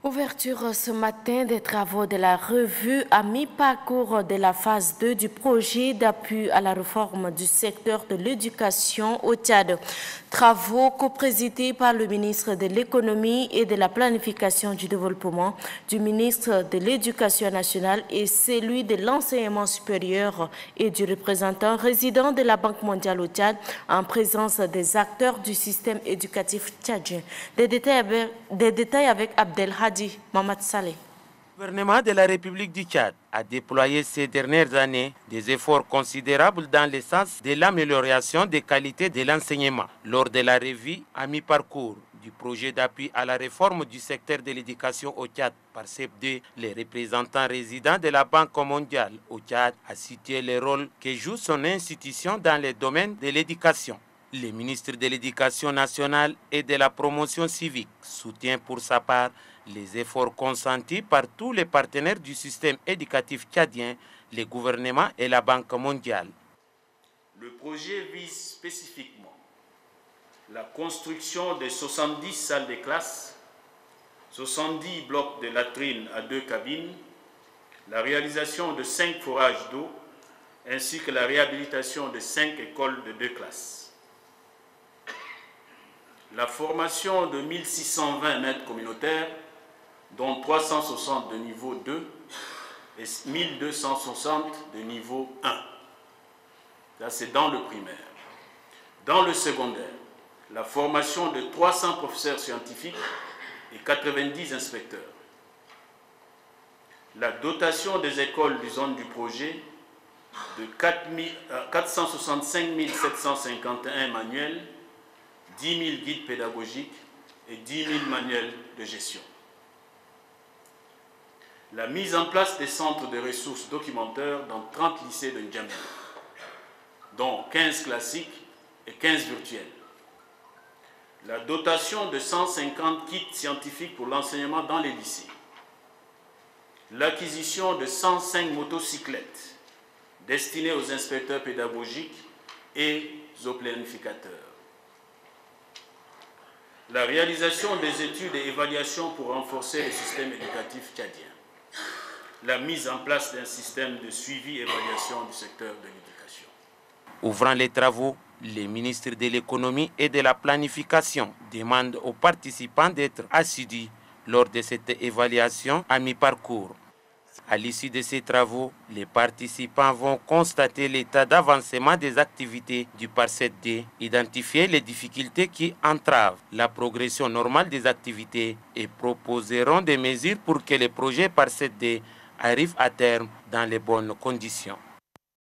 Ouverture ce matin des travaux de la revue à mi-parcours de la phase 2 du projet d'appui à la réforme du secteur de l'éducation au Tchad. Travaux coprésidés par le ministre de l'Économie et de la Planification du Développement, du ministre de l'Éducation nationale et celui de l'enseignement supérieur et du représentant résident de la Banque mondiale au Tchad en présence des acteurs du système éducatif tchadien. Des détails avec Abdel Hadi Mohamed Saleh. Le gouvernement de la République du Tchad a déployé ces dernières années des efforts considérables dans le sens de l'amélioration des qualités de l'enseignement. Lors de la revue à mi-parcours du projet d'appui à la réforme du secteur de l'éducation au Tchad par CEP2, les représentants résidents de la Banque mondiale au Tchad a cité le rôle que joue son institution dans le domaine de l'éducation. Le ministre de l'Éducation nationale et de la promotion civique soutient pour sa part les efforts consentis par tous les partenaires du système éducatif tchadien, le gouvernement et la Banque mondiale. Le projet vise spécifiquement la construction de 70 salles de classe, 70 blocs de latrines à 2 cabines, la réalisation de 5 forages d'eau, ainsi que la réhabilitation de 5 écoles de 2 classes. La formation de 1620 maîtres communautaires, dont 360 de niveau 2 et 1260 de niveau 1. Là, c'est dans le primaire. Dans le secondaire, la formation de 300 professeurs scientifiques et 90 inspecteurs. La dotation des écoles du zone du projet de 465 751 manuels, 10 000 guides pédagogiques et 10 000 manuels de gestion. La mise en place des centres de ressources documentaires dans 30 lycées de N'Djamena, dont 15 classiques et 15 virtuels. La dotation de 150 kits scientifiques pour l'enseignement dans les lycées. L'acquisition de 105 motocyclettes destinées aux inspecteurs pédagogiques et aux planificateurs. La réalisation des études et évaluations pour renforcer le système éducatif tchadien. La mise en place d'un système de suivi et évaluation du secteur de l'éducation. Ouvrant les travaux, le ministre de l'Économie et de la Planification demande aux participants d'être assidus lors de cette évaluation à mi-parcours. À l'issue de ces travaux, les participants vont constater l'état d'avancement des activités du PARCET D, identifier les difficultés qui entravent la progression normale des activités et proposeront des mesures pour que le projet PARCET D arrive à terme dans les bonnes conditions.